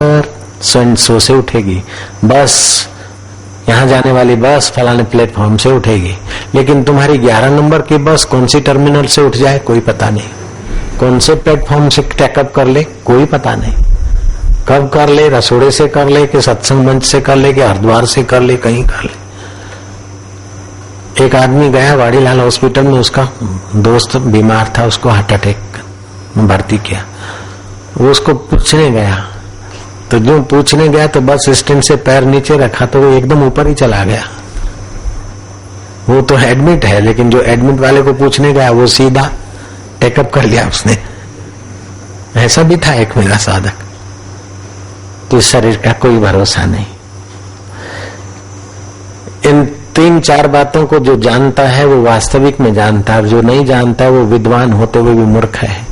सो से उठेगी बस, यहाँ जाने वाली बस फलाने प्लेटफॉर्म से उठेगी, लेकिन तुम्हारी 11 नंबर की बस कौन सी टर्मिनल से उठ जाए कोई पता नहीं, कौन से प्लेटफॉर्म से टैकअप कर ले कोई पता नहीं, कब कर ले, रसोड़े से कर ले कि सत्संग मंच से कर ले कि हरिद्वार से कर ले, कहीं कर ले। एक आदमी गया वाड़ीलाल हॉस्पिटल में, उसका दोस्त बीमार था, उसको हार्ट अटैक भर्ती किया। वो उसको पूछने गया, तो जो पूछने गया तो बस स्टैंड से पैर नीचे रखा तो वो एकदम ऊपर ही चला गया। वो तो एडमिट है, लेकिन जो एडमिट वाले को पूछने गया वो सीधा टेकअप कर लिया उसने। ऐसा भी था एक मेरा साधक। तो इस शरीर का कोई भरोसा नहीं। इन 3-4 बातों को जो जानता है वो वास्तविक में जानता है, और जो नहीं जानता है वो विद्वान होते हुए भी मूर्ख है,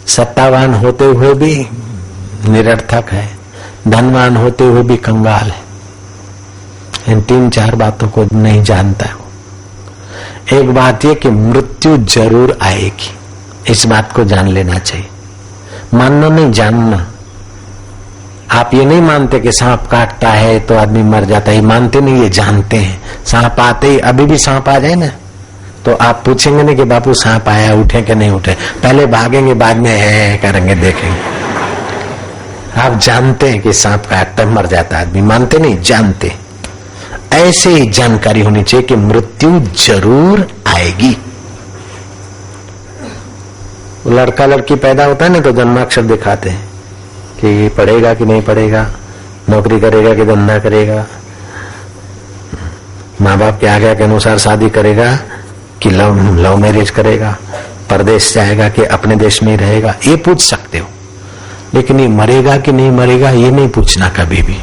सत्तावान होते हुए भी निरर्थक है, धनवान होते हुए भी कंगाल है। इन 3-4 बातों को नहीं जानता है वो। एक बात यह कि मृत्यु जरूर आएगी, इस बात को जान लेना चाहिए। मानना नहीं, जानना। आप ये नहीं मानते कि सांप काटता है तो आदमी मर जाता है, मानते नहीं, ये जानते हैं। सांप आते ही, अभी भी सांप आ जाए ना तो आप पूछेंगे नहीं कि बापू सांप आया, उठे कि नहीं उठे, पहले भागेंगे, बाद में है करेंगे, देखेंगे। आप जानते हैं कि सांप काटता मर जाता है आदमी, मानते नहीं, जानते। ऐसे ही जानकारी होनी चाहिए कि मृत्यु जरूर आएगी। लड़का लड़की पैदा होता है ना तो जन्माक्षर दिखाते हैं कि पढ़ेगा कि नहीं पढ़ेगा, नौकरी करेगा कि धंधा करेगा, माँ बाप के आज्ञा के अनुसार शादी करेगा कि लव मैरिज करेगा, परदेश जाएगा कि अपने देश में ही रहेगा, ये पूछ सकते हो। लेकिन ये मरेगा कि नहीं मरेगा ये नहीं पूछना कभी भी,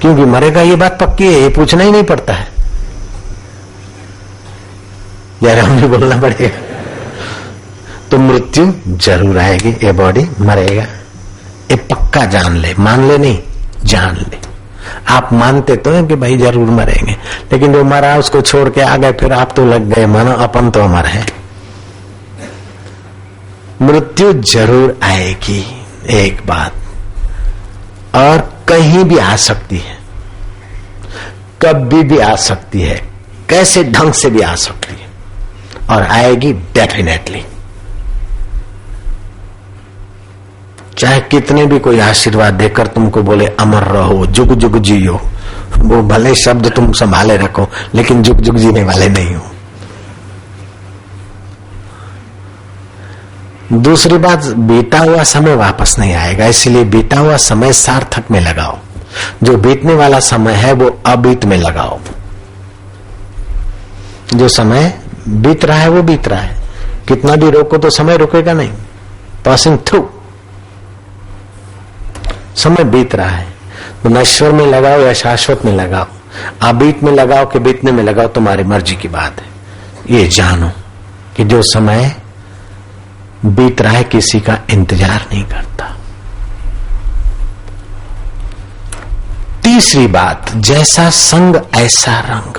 क्योंकि मरेगा ये बात पक्की है, ये पूछना ही नहीं पड़ता है। यार हमें बोलना पड़ेगा। तो मृत्यु जरूर आएगी, ये बॉडी मरेगा, ये पक्का जान ले, मान ले नहीं, जान ले। आप मानते तो हैं कि भाई जरूर मरेंगे, लेकिन जो मरा उसको छोड़ के आ गए, फिर आप तो लग गए मानो अपन तो अमर है। मृत्यु जरूर आएगी, एक बात, और कहीं भी आ सकती है, कभी भी आ सकती है, कैसे ढंग से भी आ सकती है, और आएगी डेफिनेटली। चाहे कितने भी कोई आशीर्वाद देकर तुमको बोले अमर रहो, जुग जुग जियो, वो भले शब्द तुम संभाले रखो, लेकिन जुग जुग जीने वाले नहीं हो। दूसरी बात, बीता हुआ समय वापस नहीं आएगा, इसलिए बीता हुआ समय सार्थक में लगाओ। जो बीतने वाला समय है वो अबीत में लगाओ। जो समय बीत रहा है वो बीत रहा है, कितना भी रोको तो समय रुकेगा नहीं, पासिंग थ्रू। समय बीत रहा है तो नश्वर में लगाओ या शाश्वत में लगाओ, अबीत में लगाओ कि बीतने में लगाओ, तुम्हारी मर्जी की बात है। ये जानो कि जो समय बीत रहा है किसी का इंतजार नहीं करता। तीसरी बात, जैसा संग ऐसा रंग,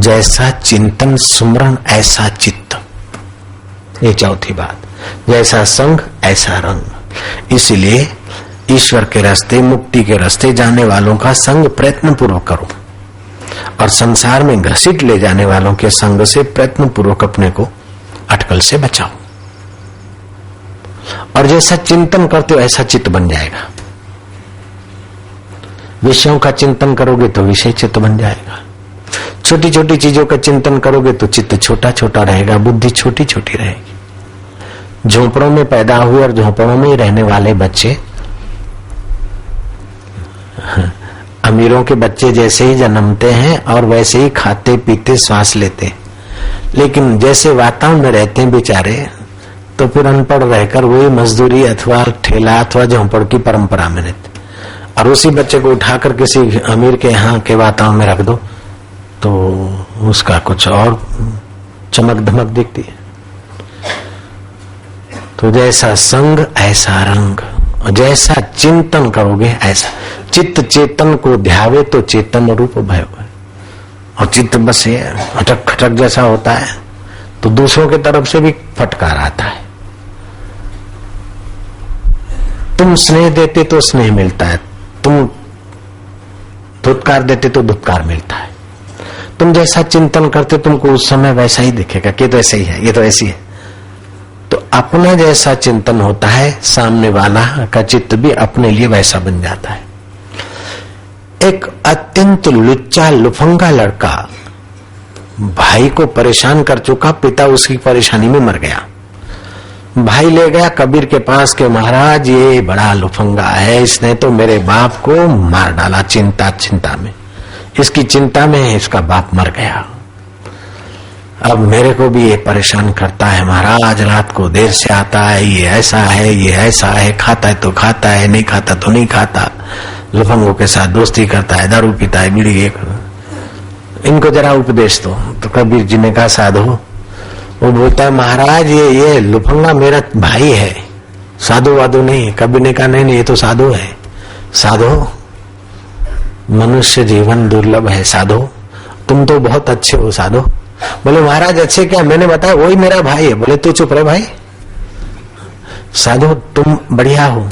जैसा चिंतन सुमरण ऐसा चित्त। ये चौथी बात, जैसा संग ऐसा रंग। इसलिए ईश्वर के रास्ते, मुक्ति के रास्ते जाने वालों का संग प्रयत्न पूर्वक करो, और संसार में घसीट ले जाने वालों के संग से प्रयत्न पूर्वक अपने को अटकल से बचाओ। और जैसा चिंतन करते हो ऐसा चित्त बन जाएगा। विषयों का चिंतन करोगे तो विषय चित्त बन जाएगा। छोटी छोटी चीजों का चिंतन करोगे तो चित्त छोटा छोटा रहेगा, बुद्धि छोटी छोटी रहेगी। झोपड़ों में पैदा हुए और झोपड़ों में ही रहने वाले बच्चे, अमीरों के बच्चे जैसे ही जन्मते हैं और वैसे ही खाते पीते श्वास लेते हैं, लेकिन जैसे वातावरण में रहते हैं बेचारे, तो फिर अनपढ़ रहकर वही मजदूरी अथवा ठेला अथवा झोंपड़ की परंपरा में रहते। और उसी बच्चे को उठाकर किसी अमीर के यहाँ के वातावरण में रख दो तो उसका कुछ और चमक धमक दिखती है। तो जैसा संग ऐसा रंग, और जैसा चिंतन करोगे ऐसा। चित्त चेतन को ध्यावे तो चेतन रूप भय, और चित्त बस ये अटक खटक जैसा होता है तो दूसरों की तरफ से भी फटकार आता है। तुम स्नेह देते तो स्नेह मिलता है, तुम धुतकार देते तो धुतकार मिलता है। तुम जैसा चिंतन करते तुमको उस समय वैसा ही दिखेगा कि ये तो ऐसे ही है, ये तो ऐसी है। तो अपना जैसा चिंतन होता है, सामने वाला का चित्त भी अपने लिए वैसा बन जाता है। एक अत्यंत लुच्चा लुफंगा लड़का भाई को परेशान कर चुका, पिता उसकी परेशानी में मर गया। भाई ले गया कबीर के पास के महाराज ये बड़ा लुफंगा है, इसने तो मेरे बाप को मार डाला चिंता में, इसकी चिंता में इसका बाप मर गया। अब मेरे को भी ये परेशान करता है महाराज, रात को देर से आता है, ये ऐसा है, ये ऐसा है, खाता है तो खाता है, नहीं खाता तो नहीं खाता, लुफंगों के साथ दोस्ती करता है, दारू पीता है, बीड़ी, इनको जरा उपदेश दो। तो कबीर जी ने कहा साधु, वो बोलता है महाराज ये लुफंगा मेरा भाई है, साधु वाधु नहीं। कबीर ने कहा नहीं ये तो साधु है। साधु, मनुष्य जीवन दुर्लभ है साधु, तुम तो बहुत अच्छे हो साधु। बोले महाराज अच्छे क्या, मैंने बताया वही मेरा भाई है। बोले तू चुप रहे भाई। साधु तुम बढ़िया हो,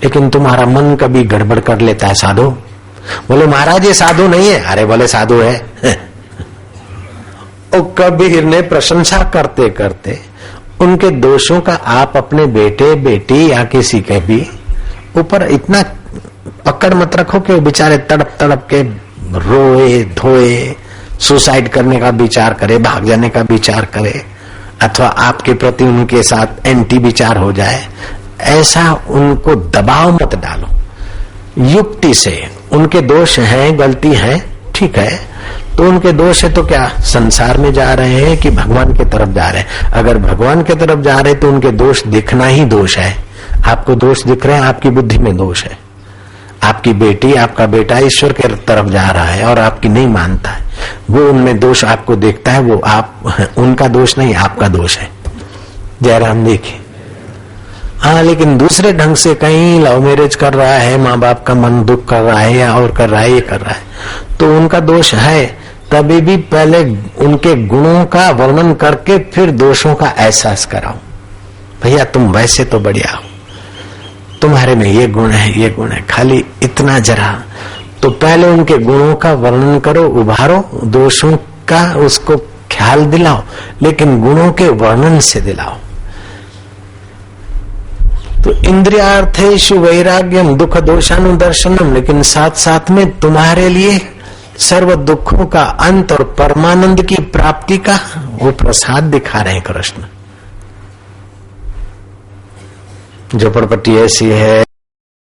लेकिन तुम्हारा मन कभी गड़बड़ कर लेता है साधु। बोले महाराज ये साधु नहीं है। अरे बोले साधु है। और कबीर ने प्रशंसा करते करते उनके दोषों का आप अपने बेटे बेटी या किसी के भी ऊपर इतना पकड़ मत रखो कि वो बेचारे तड़प तड़प के रोए धोए, सुसाइड करने का विचार करे, भाग जाने का विचार करे, अथवा आपके प्रति उनके साथ एंटी विचार हो जाए। ऐसा उनको दबाव मत डालो। युक्ति से उनके दोष हैं, गलती है, ठीक है, तो उनके दोष है तो क्या संसार में जा रहे हैं कि भगवान की तरफ जा रहे हैं? अगर भगवान की तरफ जा रहे हैं तो उनके दोष दिखना ही दोष है। आपको दोष दिख रहे हैं, आपकी बुद्धि में दोष है। आपकी बेटी, आपका बेटा ईश्वर के तरफ जा रहा है और आपकी नहीं मानता है, वो उनमें दोष आपको देखता है, वो आप उनका दोष नहीं, आपका दोष है। जयराम देखिए। हाँ, लेकिन दूसरे ढंग से कहीं लव मैरिज कर रहा है, माँ बाप का मन दुख कर रहा है, या और कर रहा है, ये कर रहा है, तो उनका दोष है। तभी भी पहले उनके गुणों का वर्णन करके फिर दोषों का एहसास कराओ। भैया तुम वैसे तो बढ़िया हो, तुम्हारे में ये गुण है, ये गुण है, खाली इतना जरा। तो पहले उनके गुणों का वर्णन करो, उभारो, दोषों का उसको ख्याल दिलाओ, लेकिन गुणों के वर्णन से दिलाओ। तो इंद्रियार्थेषु वैराग्यम दुख दोषानुदर्शनम, लेकिन साथ साथ में तुम्हारे लिए सर्व दुखों का अंत और परमानंद की प्राप्ति का वो प्रसाद दिखा रहे हैं कृष्ण। झोपड़पट्टी ऐसी है,